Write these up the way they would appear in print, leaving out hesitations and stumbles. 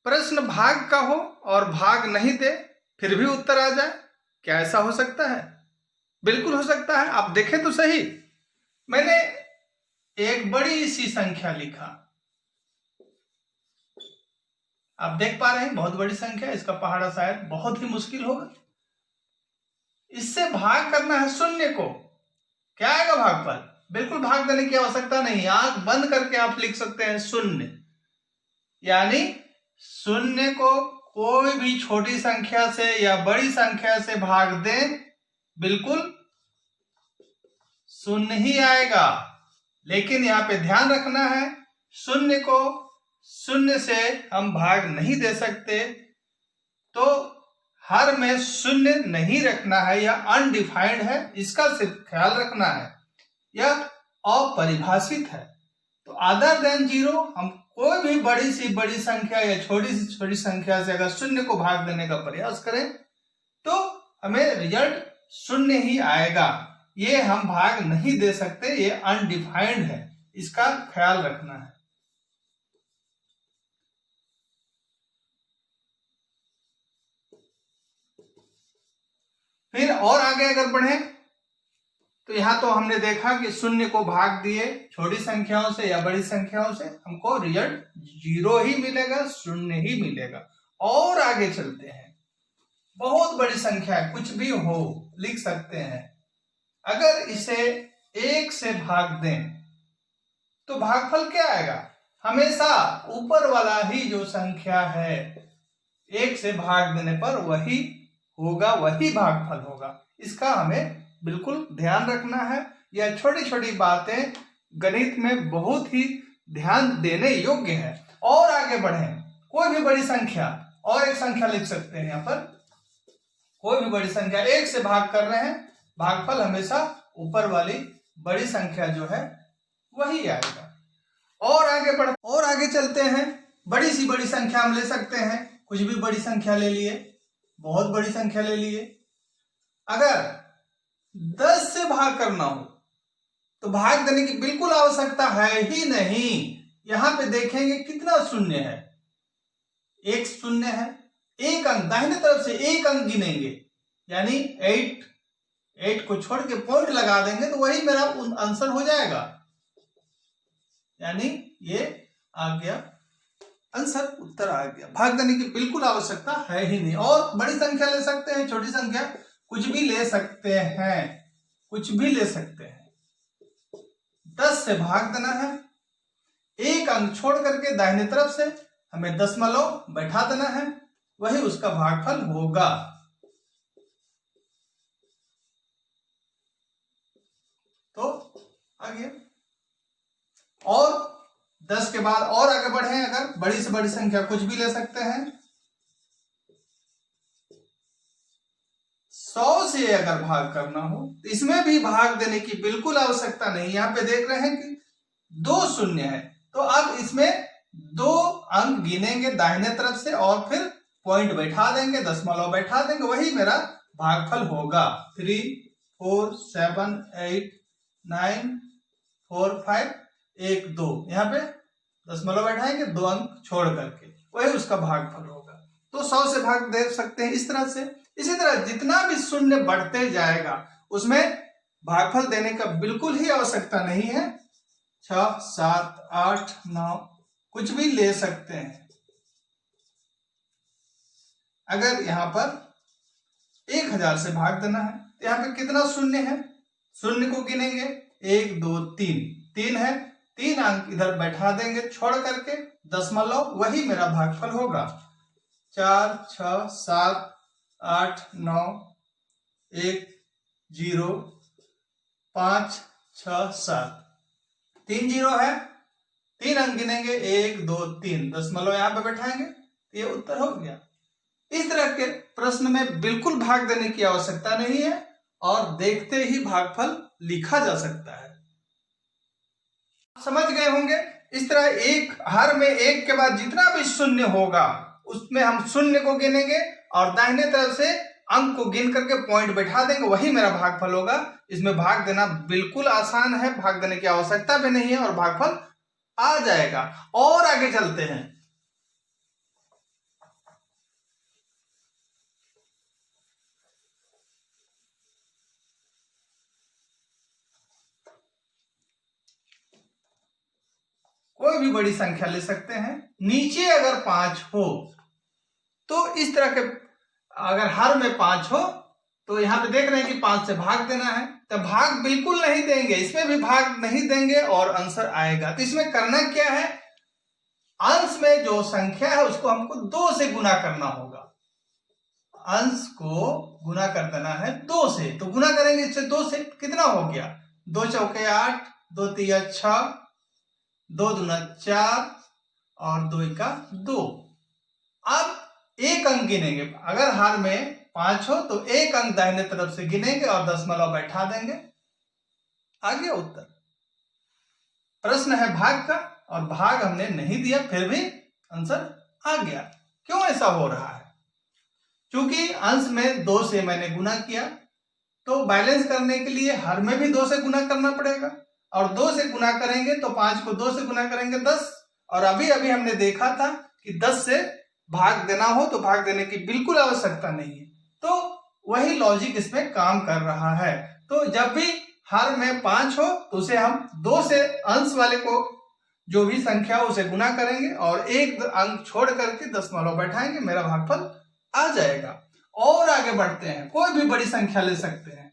प्रश्न भाग का हो और भाग नहीं दे फिर भी उत्तर आ जाए, क्या ऐसा हो सकता है? बिल्कुल हो सकता है। आप देखें तो सही, मैंने एक बड़ी सी संख्या लिखा, आप देख पा रहे हैं बहुत बड़ी संख्या, इसका पहाड़ा शायद बहुत ही मुश्किल होगा। इससे भाग करना है शून्य को, क्या आएगा भागफल? बिल्कुल भाग देने की आवश्यकता नहीं, आंख बंद करके आप लिख सकते हैं शून्य। यानी शून्य को कोई भी छोटी संख्या से या बड़ी संख्या से भाग दें, बिल्कुल शून्य ही आएगा। लेकिन यहां पे ध्यान रखना है, शून्य को शून्य से हम भाग नहीं दे सकते, तो हर में शून्य नहीं रखना है, यह अनडिफाइंड है, इसका सिर्फ ख्याल रखना है, यह अपरिभाषित है। तो अदर देन जीरो, हम कोई भी बड़ी सी बड़ी संख्या या छोटी सी छोटी संख्या से अगर शून्य को भाग देने का प्रयास करें तो हमें रिजल्ट शून्य ही आएगा। ये हम भाग नहीं दे सकते, ये अनडिफाइंड है, इसका ख्याल रखना है। फिर और आगे अगर बढ़ें तो यहां तो हमने देखा कि शून्य को भाग दिए छोटी संख्याओं से या बड़ी संख्याओं से, हमको रिजल्ट जीरो ही मिलेगा, शून्य ही मिलेगा। और आगे चलते हैं, बहुत बड़ी संख्या है, कुछ भी हो लिख सकते हैं। अगर इसे एक से भाग दें तो भागफल क्या आएगा? हमेशा ऊपर वाला ही जो संख्या है एक से भाग देने पर वही होगा, वही भागफल होगा। इसका हमें बिल्कुल ध्यान रखना है। यह छोटी छोटी बातें गणित में बहुत ही ध्यान देने योग्य है। और आगे बढ़ें, कोई भी बड़ी संख्या, और एक संख्या लिख सकते हैं यहाँ पर, कोई भी बड़ी संख्या एक से भाग कर रहे हैं, भागफल हमेशा ऊपर वाली बड़ी संख्या जो है वही आएगा। और आगे बढ़, और आगे चलते हैं, बड़ी सी बड़ी संख्या हम ले सकते हैं, कुछ भी बड़ी संख्या ले लिए, बहुत बड़ी संख्या ले लिए। अगर 10 से भाग करना हो तो भाग देने की बिल्कुल आवश्यकता है ही नहीं। यहां पे देखेंगे कितना शून्य है, एक शून्य है, एक अंक दाहिने तरफ से एक अंक गिनेंगे, यानी 8 को छोड़ के पॉइंट लगा देंगे तो वही मेरा आंसर हो जाएगा, यानी ये आ गया आंसर, उत्तर आ गया। भाग देने की बिल्कुल आवश्यकता है ही नहीं। और बड़ी संख्या ले सकते हैं, छोटी संख्या कुछ भी ले सकते हैं, कुछ भी ले सकते हैं। 10 से भाग देना है, एक अंक छोड़ करके दाहिने तरफ से हमें दशमलव बैठा देना है, वही उसका भागफल होगा। तो आगे और 10 के बाद और आगे बढ़े, अगर बड़ी से बड़ी संख्या कुछ भी ले सकते हैं। 100 से अगर भाग करना हो तो इसमें भी भाग देने की बिल्कुल आवश्यकता नहीं। यहां पे देख रहे हैं कि 2 शून्य है, तो अब इसमें 2 अंक गिनेंगे दाहिने तरफ से और फिर पॉइंट बैठा देंगे, दशमलव बैठा देंगे, वही मेरा भागफल होगा। 3 4 7 8 9 4 5 1 2, यहाँ पे दशमलव बैठाएंगे 2 अंक छोड़ करके, वही उसका भागफल होगा। तो 100 से भाग दे सकते हैं इस तरह से। इसी तरह जितना भी शून्य बढ़ते जाएगा उसमें भागफल देने का बिल्कुल ही आवश्यकता नहीं है। 6 7 8 9 कुछ भी ले सकते हैं। अगर यहां पर 1000 से भाग देना है तो यहाँ पे कितना शून्य है, शून्य को गिनेंगे 1 2 3 है, 3 अंक इधर बैठा देंगे छोड़ करके दशमलव, वही मेरा भागफल होगा। 4 6 7 8 9 1 0 5 6 7, 3 जीरो है, 3 अंक गिनेंगे 1 2 3, दशमलव यहाँ पे बैठाएंगे, ये उत्तर हो गया। इस तरह के प्रश्न में बिल्कुल भाग देने की आवश्यकता नहीं है और देखते ही भागफल लिखा जा सकता है। समझ गए होंगे। इस तरह हर में एक के बाद जितना भी शून्य होगा उसमें हम शून्य को गिनेंगे और दाहिने तरफ से अंक को गिन करके पॉइंट बैठा देंगे, वही मेरा भागफल होगा। इसमें भाग देना बिल्कुल आसान है, भाग देने की आवश्यकता भी नहीं है और भागफल आ जाएगा। और आगे चलते हैं, कोई भी बड़ी संख्या ले सकते हैं। नीचे अगर 5 हो तो इस तरह के, अगर हर में 5 हो तो यहाँ पे देख रहे हैं कि 5 से भाग देना है, तो भाग बिल्कुल नहीं देंगे, इसमें भी भाग नहीं देंगे और आंसर आएगा। तो इसमें करना क्या है, अंश में जो संख्या है उसको हमको 2 से गुना करना होगा। अंश को गुना कर देना है 2 से, तो गुना करेंगे इससे 2 से, कितना हो गया, 2 चौके 8, 2 तिया 6, 2 दूना 4 और 2 का 2। अब एक अंक गिनेंगे, अगर हर में 5 हो तो एक अंक दाहिने तरफ से गिनेंगे और दशमलव बैठा देंगे, आ गया उत्तर। प्रश्न है भाग का और भाग हमने नहीं दिया, फिर भी आंसर आ गया। क्यों ऐसा हो रहा है, क्योंकि अंश में 2 से मैंने गुना किया, तो बैलेंस करने के लिए हर में भी 2 से गुना करना पड़ेगा, और 2 से गुना करेंगे तो 5 को 2 से गुना करेंगे 10, और अभी अभी हमने देखा था कि 10 से भाग देना हो तो भाग देने की बिल्कुल आवश्यकता नहीं है। तो वही लॉजिक इसमें काम कर रहा है। तो जब भी हर में 5 हो तो उसे हम 2 से अंश वाले को जो भी संख्या हो उसे गुना करेंगे और एक अंक छोड़ करके दशमलव बैठाएंगे, मेरा भागफल आ जाएगा। और आगे बढ़ते हैं, कोई भी बड़ी संख्या ले सकते हैं।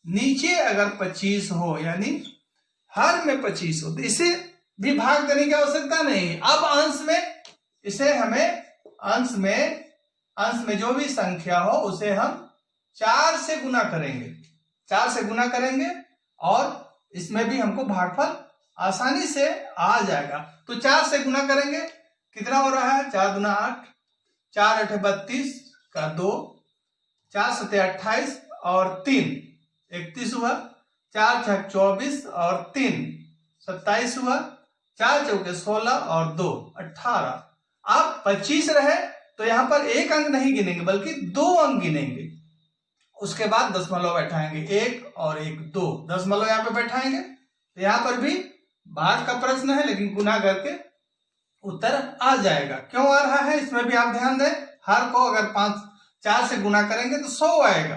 नीचे अगर 25 हो, यानी हर में 25 हो, तो इसे भी भाग देने की आवश्यकता नहीं। अब अंश में इसे हमें अंश में जो भी संख्या हो उसे हम 4 से गुना करेंगे, 4 से गुना करेंगे और इसमें भी हमको भागफल आसानी से आ जाएगा। तो 4 से गुना करेंगे, कितना हो रहा है, 4 दूना 8, 4 8 32 का 2, 4 7 28 और 3 31 हुआ, 4 6 24 और 3 27 हुआ, 4 चौके 16 और 2 18। अब 25 रहे तो यहाँ पर एक अंक नहीं गिनेंगे बल्कि 2 अंक गिनेंगे, उसके बाद दशमलव बैठाएंगे, 1 और 1 2 दशमलव यहाँ पे बैठाएंगे। तो यहाँ पर भी भाग का प्रश्न है लेकिन गुना करके उत्तर आ जाएगा। क्यों आ रहा है इसमें भी आप ध्यान दें, हर को अगर 4 से गुना करेंगे तो 100 आएगा,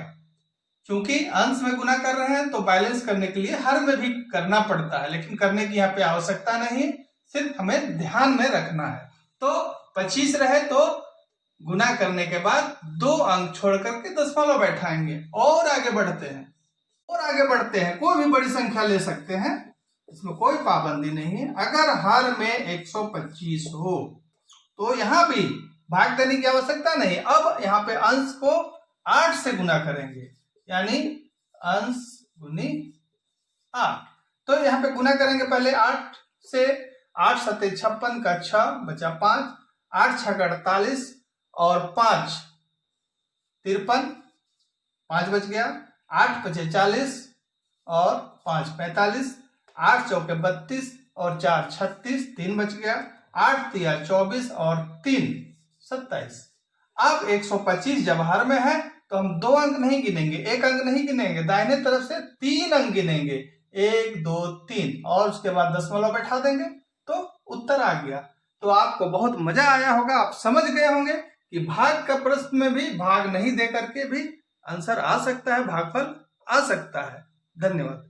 क्योंकि अंश में गुना कर रहे हैं तो बैलेंस करने के लिए हर में भी करना पड़ता है, लेकिन करने की यहाँ पे आवश्यकता नहीं, सिर्फ हमें ध्यान में रखना है। तो 25 रहे तो गुना करने के बाद 2 अंक छोड़ करके दशमलव बैठाएंगे। और आगे बढ़ते हैं, कोई भी बड़ी संख्या ले सकते हैं, इसमें कोई पाबंदी नहीं है। अगर हर में 125 हो तो यहाँ भी भाग देने की आवश्यकता नहीं। अब यहाँ पे अंश को 8 से गुना करेंगे, यानी अंश गुनी 8। तो यहाँ पे गुना करेंगे पहले 8 से, 8 7 56 का 6 बचा 5, 8 6 48 और 5 53, 5 बच गया, 8 5 40 और 5 45, 8 चौके 32 और 4 36, 3 बच गया, 8 तिया 24 और 3 27। अब 125 जब हर में है तो हम 2 अंक नहीं गिनेंगे, एक अंक नहीं गिनेंगे, दाहिने तरफ से 3 अंक गिनेंगे, 1 2 3 और उसके बाद दशमलव बैठा देंगे, तो उत्तर आ गया। तो आपको बहुत मजा आया होगा, आप समझ गए होंगे कि भाग का प्रश्न में भी भाग नहीं दे करके भी आंसर आ सकता है, भागफल आ सकता है। धन्यवाद।